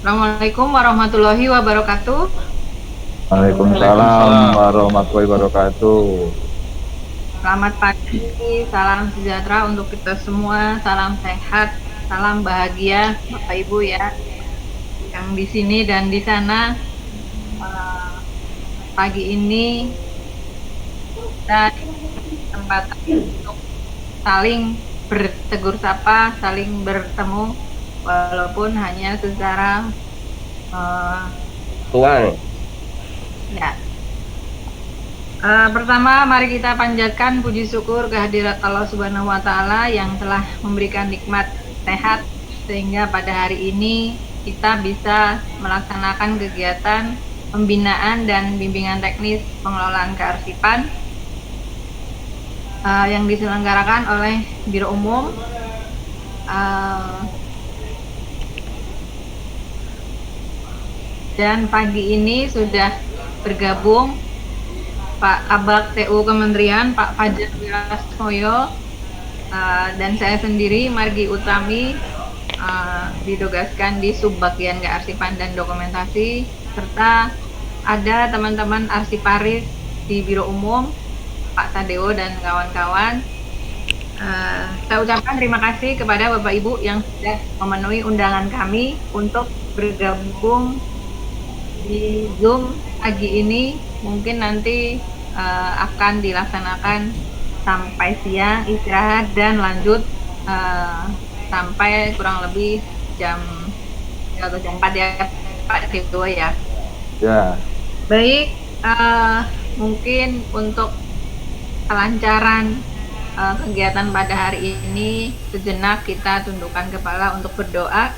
Assalamualaikum warahmatullahi wabarakatuh. Waalaikumsalam Waalaikumsalam. warahmatullahi wabarakatuh. Selamat pagi, salam sejahtera untuk kita semua, salam sehat, salam bahagia, Bapak Ibu ya, yang di sini dan di sana. Pagi ini kita kesempatan untuk saling bertegur sapa, saling bertemu, walaupun hanya secara Tuang. ya. Pertama, mari kita panjatkan puji syukur kehadirat Allah Subhanahu wa Ta'ala yang telah memberikan nikmat sehat, sehingga pada hari ini kita bisa melaksanakan kegiatan pembinaan dan bimbingan teknis pengelolaan kearsipan yang diselenggarakan oleh Biro Umum. Dan pagi ini sudah bergabung Pak Kabak TU Kementerian, Pak Fajar Wirasmoyo, dan saya sendiri, Margi Utami, didogaskan di Subbagian Kearsipan dan Dokumentasi, serta ada teman-teman arsiparis di Biro Umum, Pak Tadeo dan kawan-kawan. Saya ucapkan terima kasih kepada Bapak Ibu yang sudah memenuhi undangan kami untuk bergabung di Zoom pagi ini. Mungkin nanti akan dilaksanakan sampai siang, istirahat dan lanjut sampai kurang lebih jam 4 ya Pak Tito ya. Ya, Baik, mungkin untuk kelancaran kegiatan pada hari ini sejenak kita tundukkan kepala untuk berdoa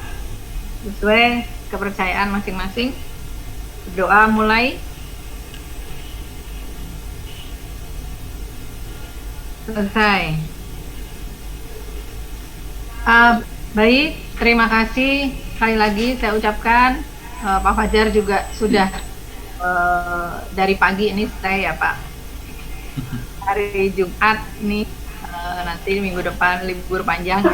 sesuai kepercayaan masing-masing. Berdoa mulai. Selesai. Baik, terima kasih sekali lagi saya ucapkan. Pak Fajar juga sudah dari pagi ini stay ya Pak. Hari Jumat nih, nanti minggu depan libur panjang.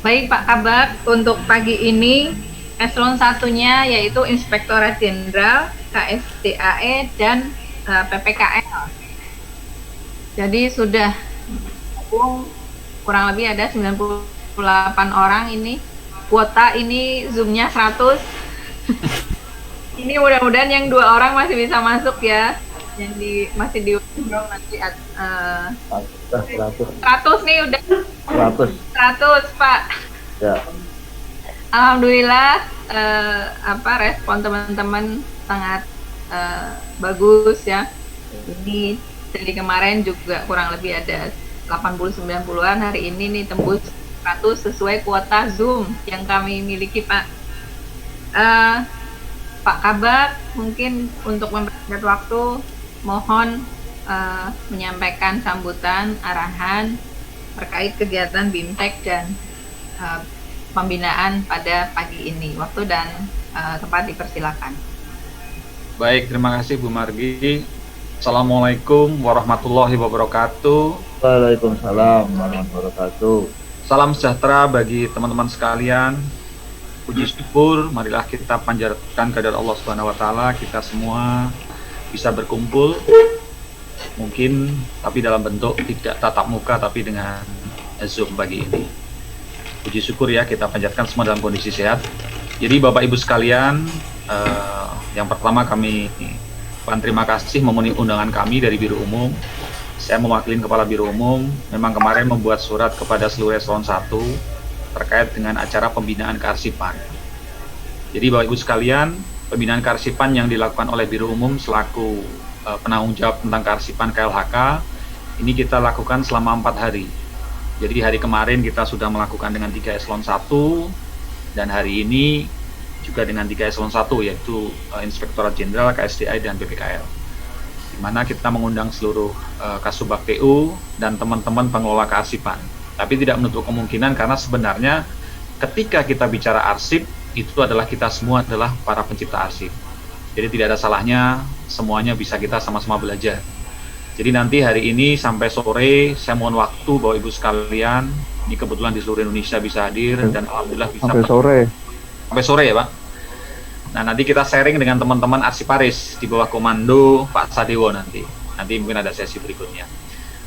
Baik Pak Kabak, untuk pagi ini eselon satunya yaitu Inspektorat Jenderal, KSDAE dan PPKL. Jadi sudah kurang lebih ada 98 orang ini. Kuota ini Zoom-nya 100. Ini mudah-mudahan yang 2 orang masih bisa masuk ya. Yang masih di nanti 100 nih udah 100 Pak. ya. Alhamdulillah respon teman-teman sangat bagus ya. Ini dari kemarin juga kurang lebih ada 80-90an, hari ini nih tembus 100 sesuai kuota Zoom yang kami miliki Pak. Pak Kabak, mungkin untuk mempersingkat waktu, mohon menyampaikan sambutan, arahan terkait kegiatan BIMTEK dan pembinaan pada pagi ini. Waktu dan tempat dipersilakan. Baik, terima kasih Bu Margi. Assalamualaikum warahmatullahi wabarakatuh. Waalaikumsalam warahmatullahi wabarakatuh. Salam sejahtera bagi teman-teman sekalian. Puji syukur, marilah kita panjatkan kehadirat Allah Subhanahu wa Ta'ala. Kita semua bisa berkumpul, mungkin tapi dalam bentuk tidak tatap muka, tapi dengan Zoom pagi ini. Puji syukur ya, kita panjatkan semua dalam kondisi sehat. Jadi Bapak Ibu sekalian, yang pertama kami terima kasih memenuhi undangan kami dari Biro Umum. Saya mewakili Kepala Biro Umum, memang kemarin membuat surat kepada seluruh eselon 1 terkait dengan acara pembinaan kearsipan. Jadi Bapak Ibu sekalian, pembinaan kearsipan yang dilakukan oleh Biro Umum selaku penanggung jawab tentang kearsipan KLHK, ini kita lakukan selama 4 hari. Jadi hari kemarin kita sudah melakukan dengan 3 eselon 1, dan hari ini juga dengan 3 eselon 1, yaitu Inspektorat Jenderal, KSDAE, dan PPKL, di mana kita mengundang seluruh Kasubag TU dan teman-teman pengelola kearsipan. Tapi tidak menutup kemungkinan, karena sebenarnya ketika kita bicara arsip, itu adalah kita semua adalah para pencipta arsip. Jadi tidak ada salahnya semuanya bisa kita sama-sama belajar. Jadi nanti hari ini sampai sore, saya mohon waktu Bapak Ibu sekalian, ini kebetulan di seluruh Indonesia bisa hadir, dan alhamdulillah bisa Sampai sore. sampai sore ya Pak. Nah, nanti kita sharing dengan teman-teman arsiparis di bawah komando Pak Sadewo nanti. Nanti mungkin ada sesi berikutnya.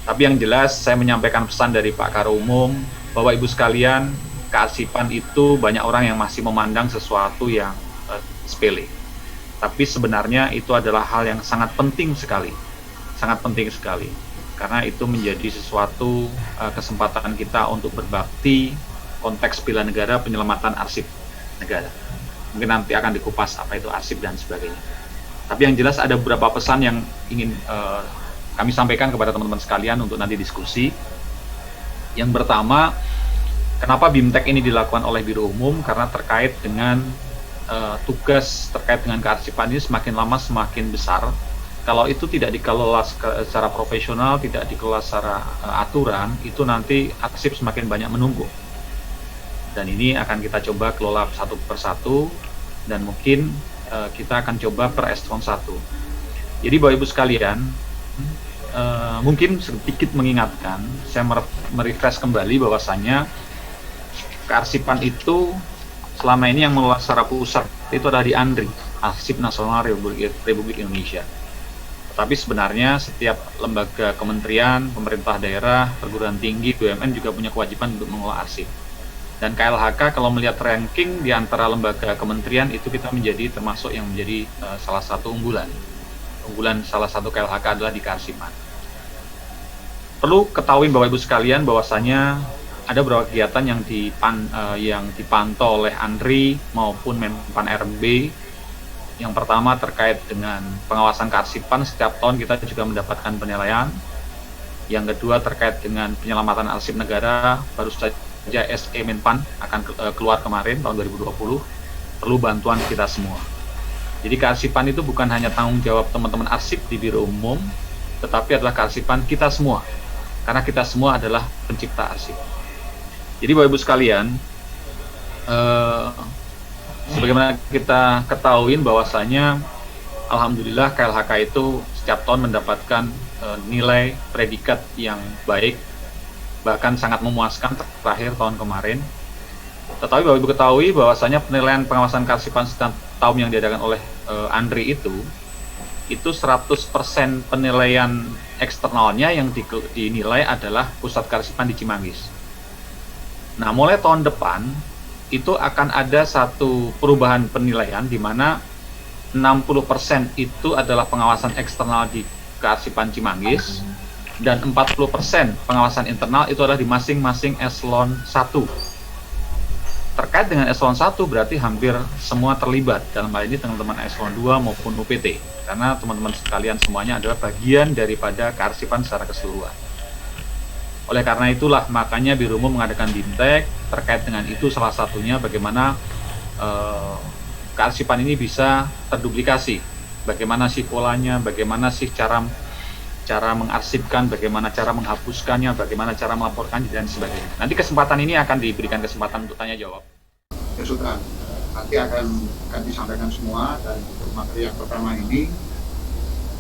Tapi yang jelas saya menyampaikan pesan dari Pak Karo Umum, Bapak Ibu sekalian, kearsipan itu banyak orang yang masih memandang sesuatu yang sepele. Tapi sebenarnya itu adalah hal yang sangat penting sekali. Sangat penting sekali. Karena itu menjadi sesuatu kesempatan kita untuk berbakti konteks bela negara, penyelamatan arsip negara. Mungkin nanti akan dikupas apa itu arsip dan sebagainya. Tapi yang jelas ada beberapa pesan yang ingin kami sampaikan kepada teman-teman sekalian untuk nanti diskusi. Yang pertama, kenapa BIMTEK ini dilakukan oleh Biro Umum? Karena terkait dengan tugas terkait dengan kearsipan ini semakin lama semakin besar. Kalau itu tidak dikelola secara profesional, tidak dikelola secara aturan, itu nanti arsip semakin banyak menumpuk. Dan ini akan kita coba kelola satu persatu, dan mungkin kita akan coba per eselon 1. Jadi Bapak Ibu sekalian, mungkin sedikit mengingatkan, saya merefresh kembali bahwasannya kearsipan itu selama ini yang mengelola secara pusat itu adalah di ANRI, Arsip Nasional Republik Indonesia. Tetapi sebenarnya setiap lembaga kementerian, pemerintah daerah, perguruan tinggi, BUMN juga punya kewajiban untuk mengelola arsip. Dan KLHK kalau melihat ranking di antara lembaga kementerian itu kita menjadi termasuk yang menjadi salah satu unggulan. Unggulan salah satu KLHK adalah di kearsipan. Perlu ketahui Bapak Ibu sekalian bahwasanya ada beberapa kegiatan yang dipantau oleh ANRI maupun Menpan RB. Yang pertama terkait dengan pengawasan kearsipan, setiap tahun kita juga mendapatkan penilaian. Yang kedua terkait dengan penyelamatan arsip negara, baru saja SE Menpan akan keluar kemarin tahun 2020, perlu bantuan kita semua. Jadi kearsipan itu bukan hanya tanggung jawab teman-teman arsip di Biro Umum, tetapi adalah kearsipan kita semua, karena kita semua adalah pencipta arsip. Jadi Bapak Ibu sekalian, sebagaimana kita ketahui bahwasanya alhamdulillah KLHK itu setiap tahun mendapatkan nilai predikat yang baik, bahkan sangat memuaskan terakhir tahun kemarin. Tetapi Bapak Ibu ketahui bahwasanya penilaian pengawasan kearsipan setiap tahun yang diadakan oleh ANRI itu 100% penilaian eksternalnya yang dinilai adalah pusat kearsipan di Cimanggis. Nah, mulai tahun depan itu akan ada satu perubahan penilaian di mana 60% itu adalah pengawasan eksternal di kearsipan Cimanggis dan 40% pengawasan internal itu adalah di masing-masing eselon 1. Terkait dengan eselon 1 berarti hampir semua terlibat, dalam hal ini teman-teman eselon 2 maupun UPT, karena teman-teman sekalian semuanya adalah bagian daripada kearsipan secara keseluruhan. Oleh karena itulah makanya Biro Umum mengadakan BIMTEK. Terkait dengan itu salah satunya bagaimana kearsipan ini bisa terduplikasi, bagaimana sih polanya, bagaimana sih cara mengarsipkan, bagaimana cara menghapuskannya, bagaimana cara melaporkan dan sebagainya. Nanti kesempatan ini akan diberikan kesempatan untuk tanya jawab. Ya sudah, nanti akan disampaikan semua, dan untuk materi yang pertama ini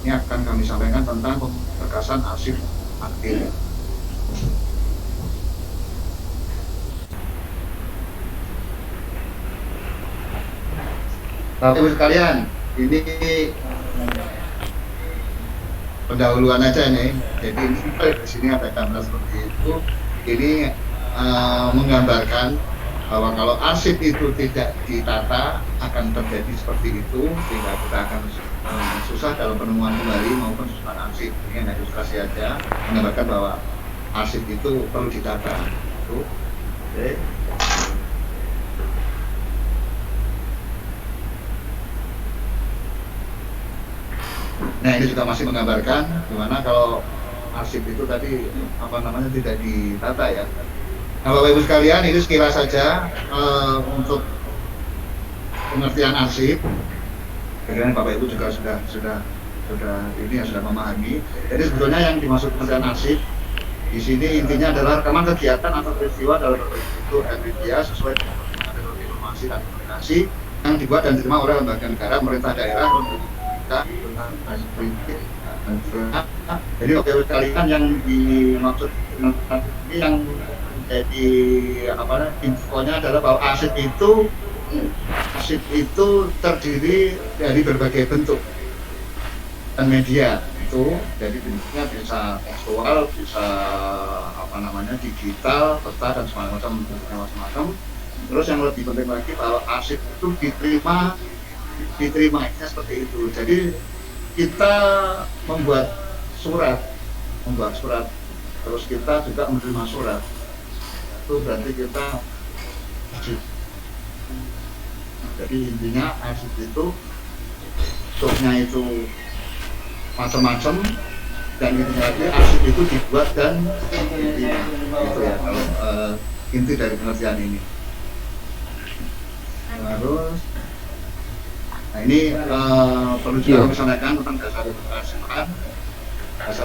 akan kami sampaikan tentang pemberkasan arsip aktif. Bapak Ibu sekalian, ini pendahuluan aja nih. Jadi di sini ada gambar seperti itu. Ini menggambarkan bahwa kalau arsip itu tidak ditata akan terjadi seperti itu, sehingga kita akan susah dalam penemuan kembali maupun susunan arsip. Ini hanya ilustrasi aja, menggambarkan bahwa arsip itu perlu ditata. Oke. Nah, ini juga masih menggambarkan gimana kalau arsip itu tadi tidak ditata ya. Nah, Bapak Ibu sekalian, ini sekilas saja untuk pengertian arsip. Kira-kira Bapak Ibu juga sudah memahami. Jadi sebetulnya yang dimaksud pengertian arsip di sini intinya adalah rekaman kegiatan atau peristiwa dalam bentuk media sesuai dengan teknologi informasi dan komunikasi yang dibuat dan diterima oleh lembaga negara, pemerintah daerah, jadi Bapak Ibu sekalian, yang dimaksud ini yang jadi infonya adalah bahwa arsip itu arsip itu terdiri dari berbagai bentuk dan media itu, jadi bentuknya bisa tekstual, bisa digital, peta dan macam-macam. Terus yang lebih penting lagi kalau arsip itu diterimanya seperti itu. Jadi kita membuat surat, terus kita juga menerima surat. Itu berarti kita arsip. Jadi intinya arsip itu bentuknya itu macam-macam, dan intinya lagi arsip itu dibuat dan intinya itu ya kalau inti dari pengertian ini. Terus nah ini perlu juga kami sampaikan tentang dasar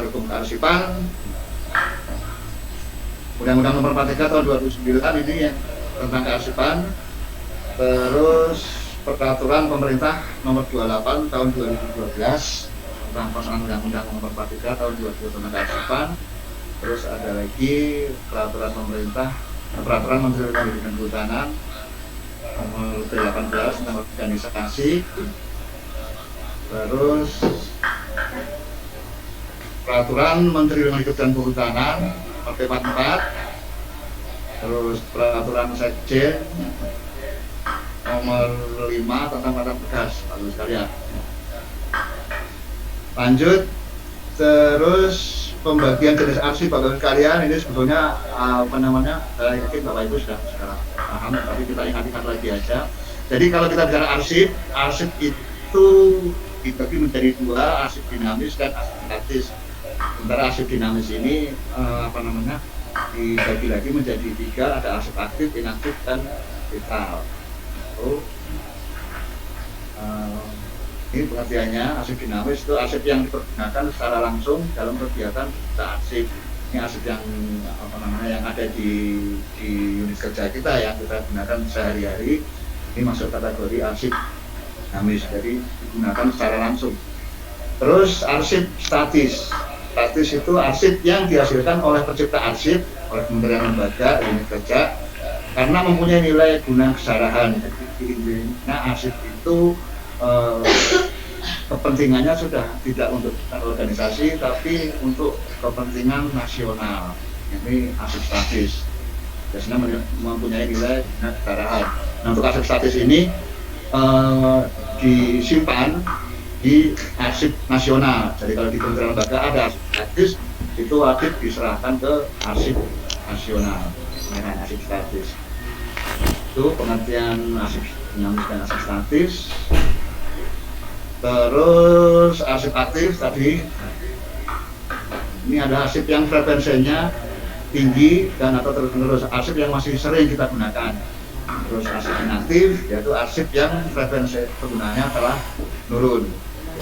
hukum kearsipan. Undang-Undang Nomor 43 Tahun 2009 ini yang tentang kearsipan. Terus Peraturan Pemerintah Nomor 28 Tahun 2012 tentang pelaksanaan Undang-Undang Nomor 43 Tahun 2012 tentang kearsipan. Terus ada lagi Peraturan Menteri Pendidikan dan Kehutanan Nomor 18 tentang organisasi. Terus Peraturan Menteri Lingkungan Hidup dan Kehutanan Nomor 44. Terus Peraturan Sekjen Nomor 5 tentang mata pegas, bagus sekalian. Lanjut, terus pembagian jenis arsip bapak sekalian ini sebetulnya saya yakin Bapak Ibu sudah paham, tapi kita ingat-ingat lagi aja. Jadi kalau kita bicara arsip itu dibagi menjadi dua, arsip dinamis dan arsip statis. Sementara arsip dinamis ini dibagi lagi menjadi tiga, ada arsip aktif, inaktif, dan vital. Ini pengertiannya. Arsip dinamis itu arsip yang dipergunakan secara langsung dalam kegiatan arsip. Ini arsip yang yang ada di unit kerja kita yang kita gunakan sehari-hari. Ini masuk kategori arsip dinamis, jadi digunakan secara langsung. Terus arsip statis. Statis itu arsip yang dihasilkan oleh pencipta arsip, oleh kementerian lembaga, unit kerja, karena mempunyai nilai guna kesalahan. Jadi intinya arsip itu kepentingannya sudah tidak untuk organisasi tapi untuk kepentingan nasional. Ini arsip statis biasanya mempunyai nilai guna kesalahan. Nah, untuk arsip statis ini disimpan di arsip nasional. Jadi kalau di kementerian lembaga ada arsip statis, itu wajib diserahkan ke arsip nasional dengan arsip statis. Itu pengertian arsip dinamis dan arsip statis. Terus arsip aktif tadi, ini ada arsip yang frekuensinya tinggi dan atau terus-menerus, arsip yang masih sering kita gunakan. Terus arsip inaktif yaitu arsip yang frekuensi penggunaannya telah menurun,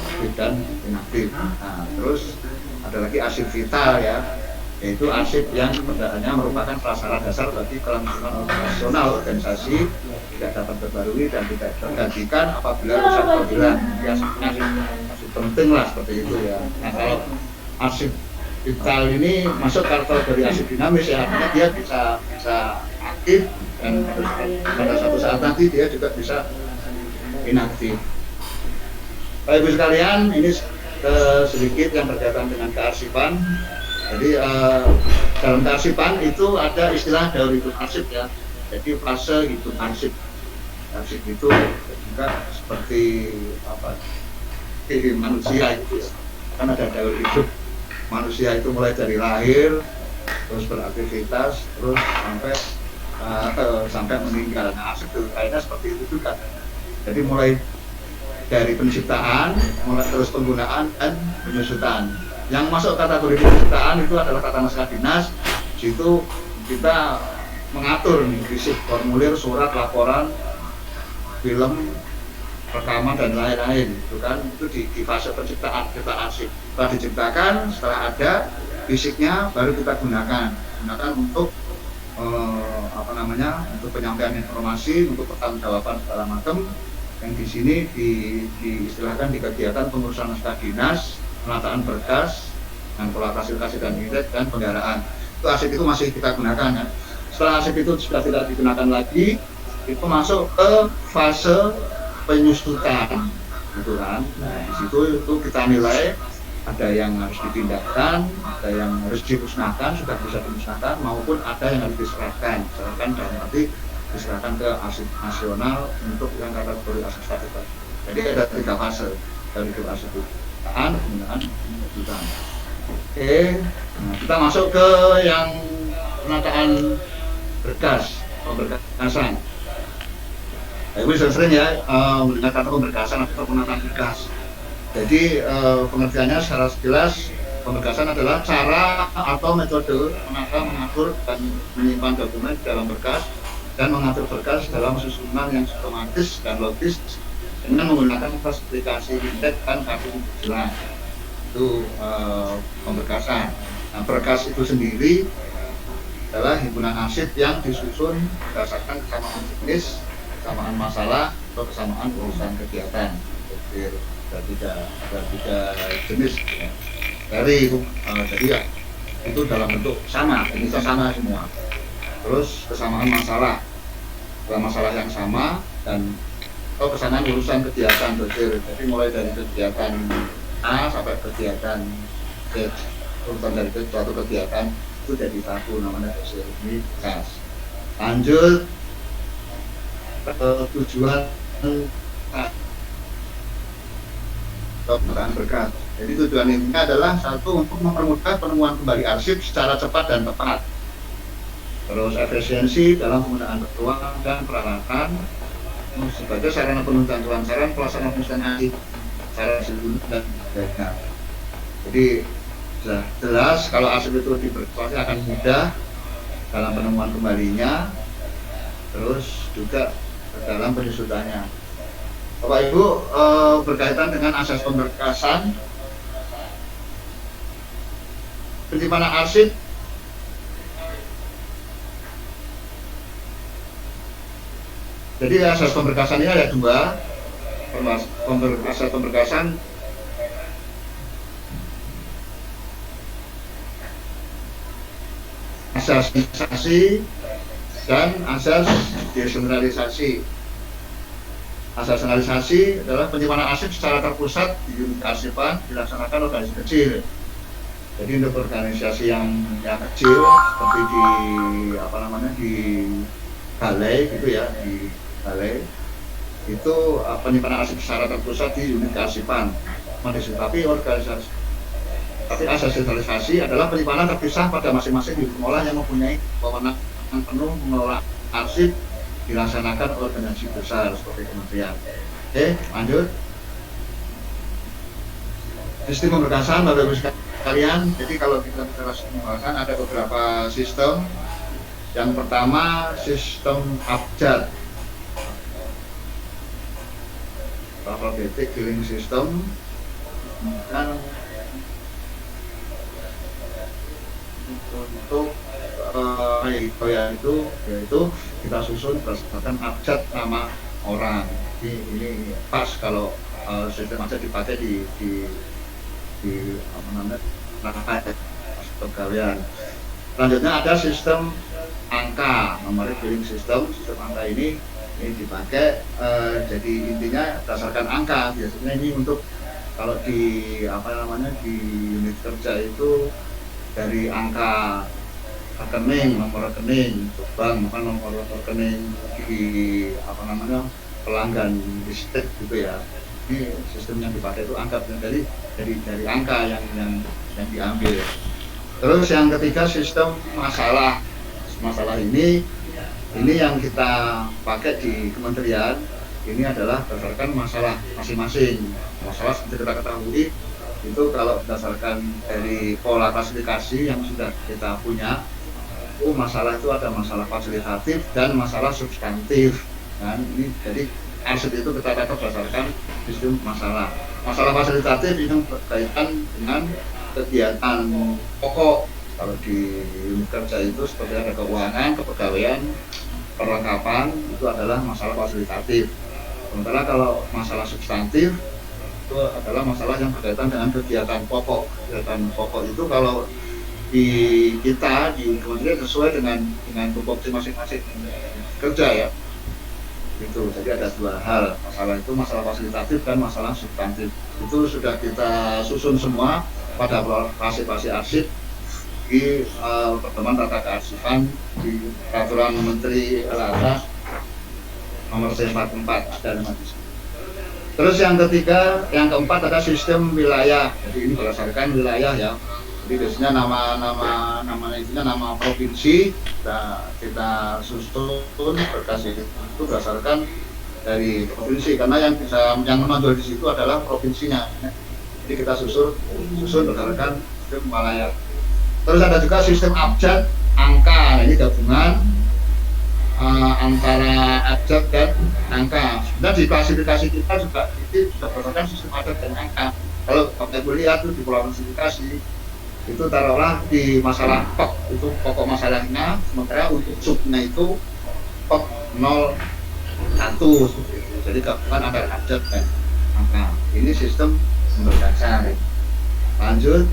aktif dan inaktif. Nah, terus ada lagi arsip vital ya, yaitu arsip yang penggunaannya merupakan prasyarat dasar bagi kelangsungan operasional organisasi, tidak dapat diperbarui dan tidak tergantikan apabila rusak apabila arsip penting lah seperti itu ya. Nah, kalau arsip vital ini masuk kategori arsip dinamis ya, artinya dia bisa aktif dan pada satu saat nanti dia juga bisa inaktif. Bapak Ibu sekalian, ini sedikit yang berkaitan dengan kearsipan. Jadi dalam kearsipan itu ada istilah daur hidup arsip ya. Jadi fase hidup arsip. Arsip itu juga seperti manusia itu ya. Kan ada daur hidup manusia itu mulai dari lahir, terus beraktivitas, terus sampai meninggal. Nah, arsip itu kayaknya seperti itu juga. Jadi mulai dari penciptaan, mulai terus penggunaan dan penyusutan. Yang masuk kategori penciptaan itu adalah tata naskah dinas. Di situ kita mengatur isi formulir, surat, laporan, film, rekaman dan lain-lain. Itu kan itu di fase penciptaan kita arsip. Setelah diciptakan, setelah ada fisiknya baru kita gunakan untuk untuk penyampaian informasi, untuk pertanggungjawaban segala macam. Yang di sini diistilahkan di kegiatan pengurusan naskah dinas, penataan berkas, dan klasifikasi dan indeks dan penggaraan. Itu arsip itu masih kita gunakan ya. Setelah arsip itu sudah tidak digunakan lagi, itu masuk ke fase penyusutan, gitu kan. Nah, di situ itu kita nilai ada yang harus dipindahkan, ada yang harus dimusnahkan, sudah bisa dimusnahkan, maupun ada yang harus diserahkan dalam arti diserahkan ke arsip nasional untuk yang kategori arsip statis. Jadi ada 3 fase dari fase pembukaan, penggunaan, penuntutan. Oke, nah, kita masuk ke yang penataan berkas, pemberkasan. Nah, ini sering ya mendengar kata pemberkasan atau penataan berkas. Jadi pengertiannya secara jelas, pemberkasan adalah cara atau metode menata, mengatur, dan menyimpan dokumen dalam berkas dan mengatur berkas dalam susunan yang sistematis dan logis dengan menggunakan klasifikasi indeks dan kartu jelas. Itu pemberkasan. Nah, berkas itu sendiri adalah himpunan arsip yang disusun berdasarkan kesamaan jenis, kesamaan masalah, atau kesamaan urusan kegiatan. Ada tiga jenis ya. Dari itu jadi ya itu dalam bentuk sama, jenisnya sama semua. Terus kesamaan masalah, masalah yang sama, dan kesamaan urusan kegiatan. Jadi mulai dari kegiatan A sampai kegiatan Z, urusan dari suatu kegiatan itu jadi satu, namanya dossier ini kas. Lanjut tujuan penataan berkas. Jadi tujuan ini adalah satu, untuk mempermudah penemuan kembali arsip secara cepat dan tepat. Terus efisiensi dalam penggunaan ruang dan peralatan sebagai sarana penuntutan kelancaran pelaksanaan penyusunan arsip secara seluruh dan sebagainya. Jadi sudah jelas kalau arsip itu diperkuat akan mudah dalam penemuan kembalinya, terus juga dalam penyusutannya. Bapak Ibu, berkaitan dengan asas pemberkasan, penyimpanan arsip jadi asas pemberkasan ini ada 2. Asas pemberkasan asas generalisasi dan asas desentralisasi. Asas generalisasi adalah penyimpanan arsip secara terpusat di unit arsipan dilaksanakan organisasi kecil. Jadi untuk organisasi yang kecil seperti di balai gitu ya, di balai itu penyimpanan arsip secara terpusat di unit kearsipan. Tapi asas sentralisasi adalah penyimpanan terpisah pada masing-masing unit pengolah yang mempunyai wewenang penuh mengelola arsip dilaksanakan organisasi besar seperti kementerian. Oke, lanjut. Sistem pemberkasan, Bapak Ibu sekalian. Jadi kalau kita bicara sistem pemberkasan ada beberapa sistem. Yang pertama sistem abjad, alphabetic filing system, dan untuk yaitu kita susun berdasarkan abjad nama orang. Ini pas kalau sistem abjad dipakai di pegawaian. Selanjutnya ada sistem angka, numeric filing system. Sistem angka ini dipakai jadi intinya berdasarkan angka. Biasanya ini untuk kalau di di unit kerja itu dari angka rekening, nomor rekening bank, nomor rekening di pelanggan listrik gitu ya. Ini sistem yang dipakai itu angka, dari angka yang diambil. Terus yang ketiga sistem masalah. Masalah ini yang kita pakai di kementerian. Ini adalah berdasarkan masalah masing-masing. Masalah seperti kita ketahui itu kalau berdasarkan dari pola klasifikasi yang sudah kita punya, masalah itu ada masalah fasilitatif dan masalah substantif. Dan ini jadi arsip itu kita tata berdasarkan sistem masalah. Masalah fasilitatif yang berkaitan dengan kegiatan pokok. Kalau di unit kerja itu seperti ada keuangan, kepegawaian, perlengkapan, itu adalah masalah fasilitatif. Sementara kalau masalah substantif itu adalah masalah yang berkaitan dengan kegiatan pokok. Kegiatan pokok itu kalau di kita di kementerian sesuai dengan tupoksi masing-masing kerja ya. Itu jadi ada dua hal, masalah itu masalah fasilitatif dan masalah substantif. Itu sudah kita susun semua pada klasifikasi arsip di pertemuan tata kearsipan di peraturan Menteri LHK nomor C44 ada nama di situ. Terus yang ketiga, yang keempat ada sistem wilayah. Jadi ini berdasarkan wilayah ya. Jadi biasanya namanya itu nama provinsi kita susun berkas itu berdasarkan dari provinsi karena yang menonjol di situ adalah provinsinya. Jadi kita susun berdasarkan sistem wilayah. Terus ada juga sistem abjad angka. Nah, ini gabungan antara abjad dan angka. Sebenarnya di klasifikasi kita juga itu sudah berdasarkan sistem abjad dan angka. Kalau Bapak Ibu lihat tuh di pola klasifikasi itu taruhlah di masalah POK itu pokok masalahnya, sementara untuk subnya itu POK 01 seperti itu. Jadi gabungan antara abjad dan angka. Ini sistem sumber dasar. Lanjut,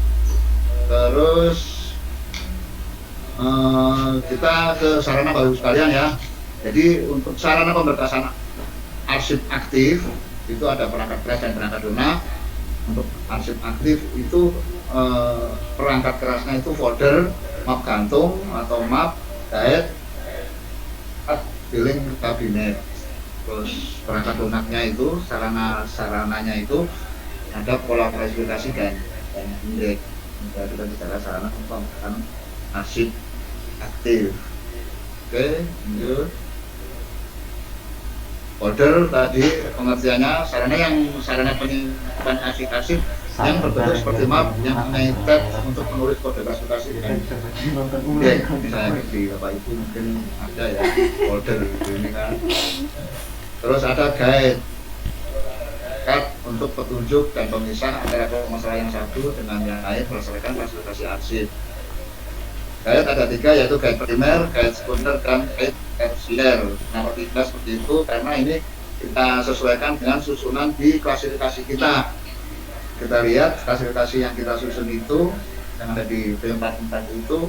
terus kita ke sarana Bapak Ibu sekalian ya. Jadi untuk sarana pemberkasan arsip aktif itu ada perangkat keras dan perangkat lunak. Untuk arsip aktif itu perangkat kerasnya itu folder, map gantung atau map, guide, filing kabinet. Terus perangkat lunaknya itu sarananya itu ada pola klasifikasi dan indeks. Jadi kita bicara sarana pemberkasan arsip aktif. Oke, lanjut. Folder tadi pengertiannya sarana penyimpan arsip yang berbentuk seperti map yang punya tab untuk menulis kode klasifikasi dan indeks. Misalnya di Bapak Ibu mungkin ada ya folder ini kan. Terus ada guide untuk petunjuk dan pemisah antara masalah yang satu dengan yang lain berdasarkan klasifikasi arsip. Guide ada 3 yaitu guide primer, guide sekunder, dan guide tersier. Nah, tiga seperti itu karena ini kita sesuaikan dengan susunan di klasifikasi kita. Kita lihat klasifikasi yang kita susun itu yang ada di P44 itu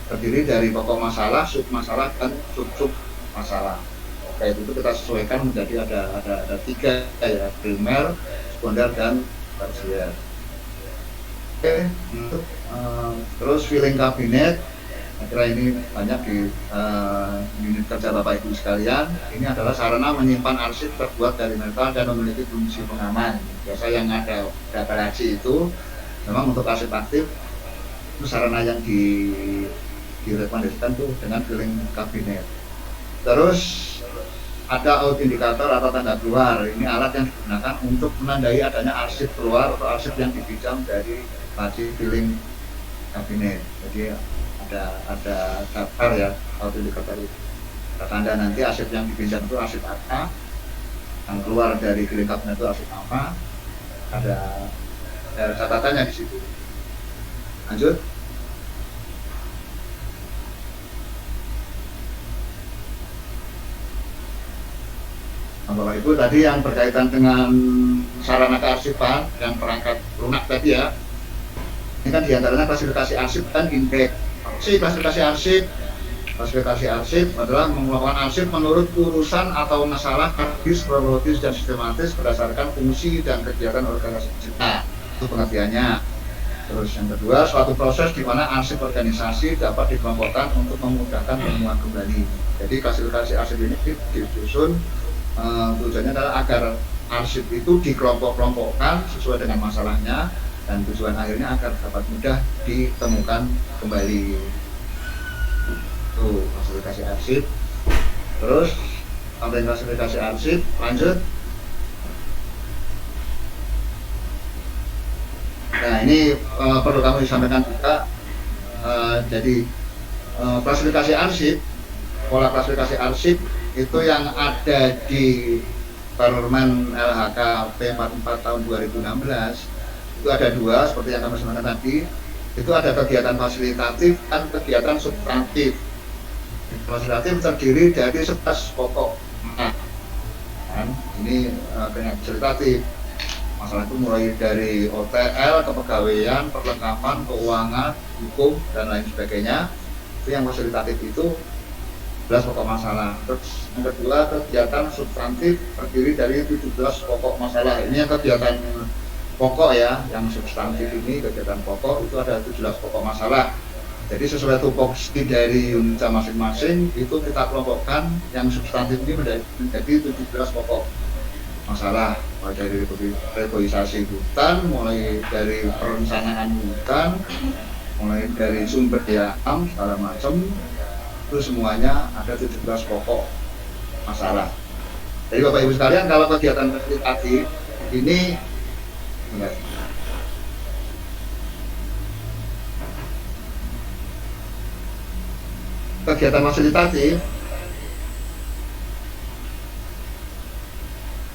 terdiri dari pokok masalah, sub masalah, dan sub masalah. Kayak itu kita sesuaikan menjadi ada 3 ya, primer, sekunder, dan tersier. Oke, terus filing kabinet. Kira ini banyak di unit kerja Bapak Ibu sekalian. Ini adalah sarana menyimpan arsip terbuat dari metal dan memiliki fungsi pengaman. Biasa yang ada garasi itu memang untuk arsip aktif itu sarana yang direkomendasikan tuh dengan filing kabinet. Terus ada autindikator atau tanda keluar. Ini alat yang digunakan untuk menandai adanya arsip keluar atau arsip yang dipinjam dari laci filing kabinet. Jadi ada daftar ya autindikator itu. Tanda nanti arsip yang dipinjam itu arsip apa, yang keluar dari filing kabinet itu arsip apa. Ada catatannya di situ. Lanjut. Nah, Bapak Ibu tadi yang berkaitan dengan sarana kearsipan yang perangkat lunak tadi ya. Ini kan diantaranya klasifikasi arsip dan indeks. Klasifikasi arsip adalah mengelola arsip menurut urusan atau masalah kronologis, dan sistematis berdasarkan fungsi dan kegiatan organisasi kita. Itu pengertiannya. Terus yang kedua, suatu proses di mana arsip organisasi dapat dikelompokkan untuk memudahkan penemuan kembali. Jadi klasifikasi arsip ini disusun tujuannya adalah agar arsip itu dikelompok-kelompokkan sesuai dengan masalahnya dan tujuan akhirnya agar dapat mudah ditemukan kembali. Itu klasifikasi arsip. Terus sampai klasifikasi arsip, lanjut. Nah ini perlu kami sampaikan juga. Jadi klasifikasi arsip, pola klasifikasi arsip itu yang ada di Permen LHK P44 tahun 2016 itu ada 2 seperti yang kami sampaikan tadi. Itu ada kegiatan fasilitatif dan kegiatan substantif. Fasilitatif terdiri dari 11 pokok. Nah, ini dengan fasilitatif. Masalah itu mulai dari OTL, kepegawaian, perlengkapan, keuangan, hukum, dan lain sebagainya. Itu yang fasilitatif itu 17 pokok masalah. Terus yang kedua, kegiatan substantif terdiri dari 17 pokok masalah. Ini yang kegiatan pokok ya, yang substantif ini kegiatan pokok itu ada 17 pokok masalah. Jadi sesuai tupoksi dari unit masing-masing itu kita kelompokkan yang substantif ini menjadi 17 pokok masalah, mulai dari reboisasi hutan, mulai dari perencanaan hutan, mulai dari sumber daya alam segala macam, itu semuanya ada 17 pokok masalah. Jadi Bapak Ibu sekalian, kalau kegiatan fasilitatif ini kegiatan fasilitatif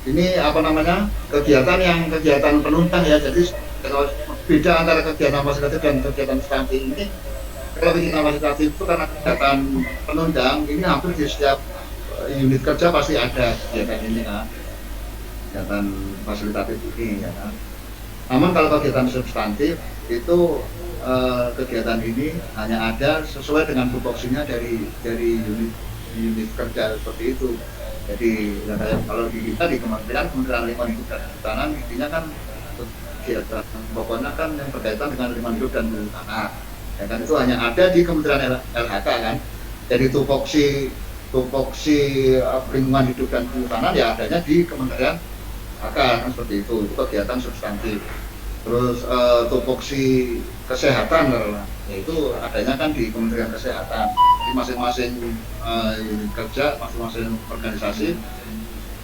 ini apa namanya, kegiatan penunjang ya. Jadi kalau beda antara kegiatan fasilitatif dan kegiatan substantif ini, kalau kegiatan fasilitatif itu karena kegiatan penunjang ini hampir di setiap unit kerja pasti ada kegiatan ini kan, kegiatan fasilitatif ini ya kan. Namun kalau kegiatan substantif itu kegiatan ini hanya ada sesuai dengan tupoksinya dari unit kerja seperti itu. Jadi ya, kalau di kita di Kementerian Lingkungan Hidup dan Kehutanan intinya kan kegiatan pokoknya kan yang berkaitan dengan lingkungan hidup dan kehutanan. Ya kan itu hanya ada di Kementerian LHK kan. Jadi tupoksi lingkungan hidup dan kehutanan ya adanya di Kementerian LHK kan, seperti itu kegiatan substantif. Terus tupoksi kesehatan yaitu adanya kan di Kementerian Kesehatan. Di masing-masing unit kerja, masing-masing organisasi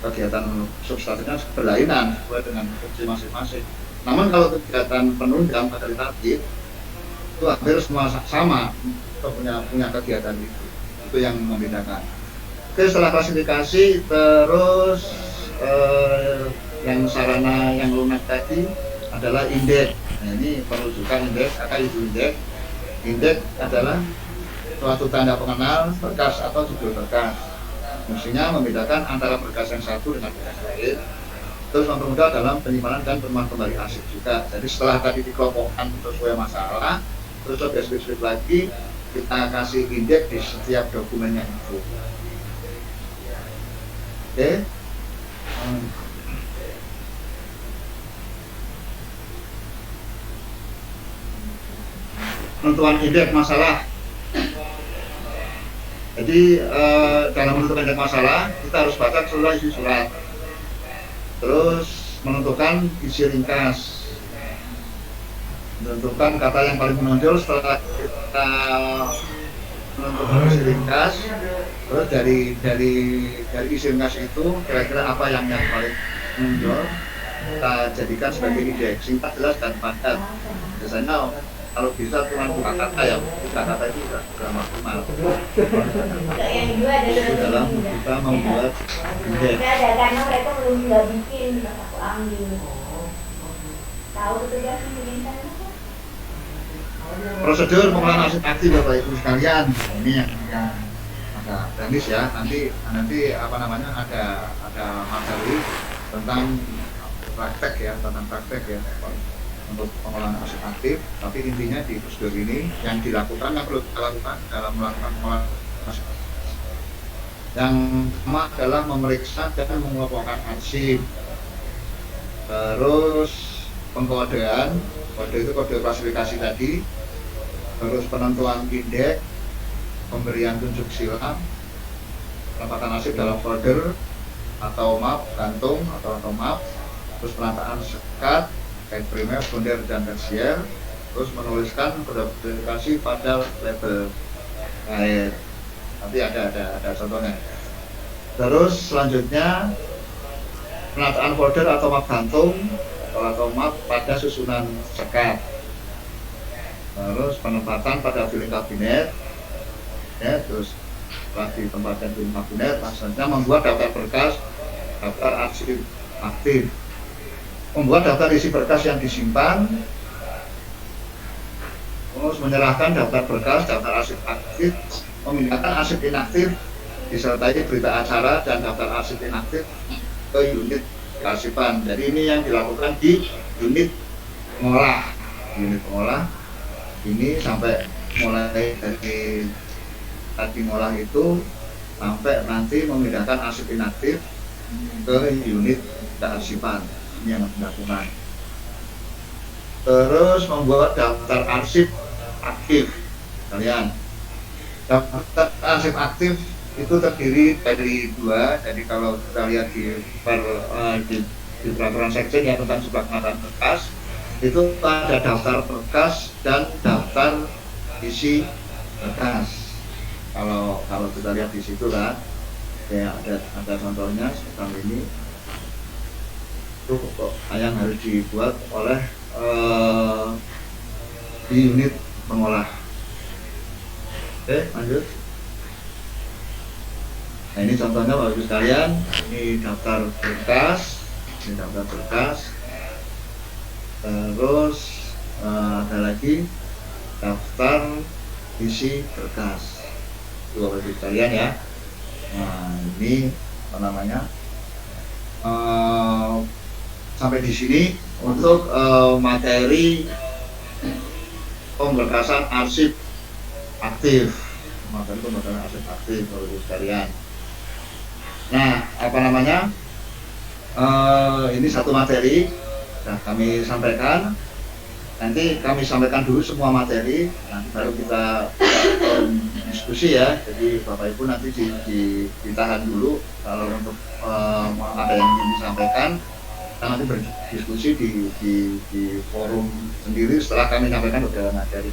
kegiatan substantifnya berlainan sesuai dengan fungsi masing-masing. Namun kalau kegiatan penunjang fasilitatif itu hampir semua sama, punya kegiatan itu yang membedakan. Oke, setelah klasifikasi terus yang sarana yang lunak tadi adalah indeks. Nah, ini perujukan indeks, itu indeks. Indeks adalah suatu tanda pengenal berkas atau judul berkas. Fungsinya membedakan antara berkas yang satu dengan berkas lain. Terus mempermudah dalam penyimpanan dan penemuan kembali arsip juga. Jadi setelah tadi dikelompokkan sesuai masalah, terus lebih spesifik lagi kita kasih indeks di setiap dokumennya itu. Oke. Penentuan indeks masalah. Jadi dalam menentukan indeks masalah kita harus baca seluruh isi surat. Terus menentukan isi ringkas. Menentukan kata yang paling menonjol setelah kita menentukan isi ringkas. Terus dari isi ringkas itu kira-kira apa yang paling menonjol kita jadikan sebagai indeks, singkat, jelas dan padat. Biasanya kalau bisa cuma buka kata ya, buka kata itu sudah maksimal. Itu dalam kita membuat indeks. Karena mereka belum nggak bikin, aku ambil. Tahu petugas yang Prosedur pengolahan arsip aktif Bapak Ibu sekalian, ini yang agak teknis ya. Nanti apa namanya ada materi tentang praktek ya, untuk pengolahan arsip aktif. Tapi intinya di prosedur ini yang dilakukan yang perlu kita lakukan dalam melakukan pengolahan arsip. Yang pertama adalah memeriksa dan mengelompokkan arsip. Terus pengkodean, kode itu kode klasifikasi tadi. Terus penentuan indeks, pemberian tunjuk sila, penempatan arsip dalam folder atau map gantung atau map, terus penataan sekat, kain primer, sekunder dan tersier, terus menuliskan kode klasifikasi pada label air. Nanti ada contohnya. Terus selanjutnya penataan folder atau map gantung atau map pada susunan sekat. Terus penempatan pada filing kabinet, ya, terus setelah ditempatkan di kabinet, selanjutnya membuat daftar berkas, daftar arsip aktif, membuat daftar isi berkas yang disimpan, terus menyerahkan daftar berkas, daftar arsip aktif, memindahkan arsip inaktif, disertai berita acara dan daftar arsip inaktif ke unit kearsipan. Jadi ini yang dilakukan di unit pengolah. Ini sampai mulai dari tadi ngolah itu sampai nanti memindahkan arsip inaktif ke unit kearsipan. Ini yang harus dilakukan. Terus membuat daftar arsip aktif kalian. Daftar arsip aktif itu terdiri dari dua. Jadi kalau kita lihat di peraturan sekjen yang tentang jumlah pengadaan berkas, itu ada daftar berkas dan daftar isi berkas. Kalau kita lihat di situ kan, ya ada contohnya seperti ini. Itu yang harus dibuat oleh di unit pengolah. Oke, lanjut. Nah, ini contohnya Bapak Ibu sekalian, ini daftar berkas, terus ada lagi daftar isi berkas. Itu Bapak Ibu sekalian ya. Nah, ini apa namanya? Sampai di sini untuk materi pemberkasan arsip aktif, Bapak Ibu sekalian. Nah, apa namanya? Ini satu materi sudah kami sampaikan. Nanti kami sampaikan dulu semua materi, nanti baru kita diskusi ya. Jadi Bapak Ibu nanti ditahan dulu kalau untuk ada yang ingin disampaikan. Kita nanti berdiskusi di forum sendiri setelah kami sampaikan beberapa materi.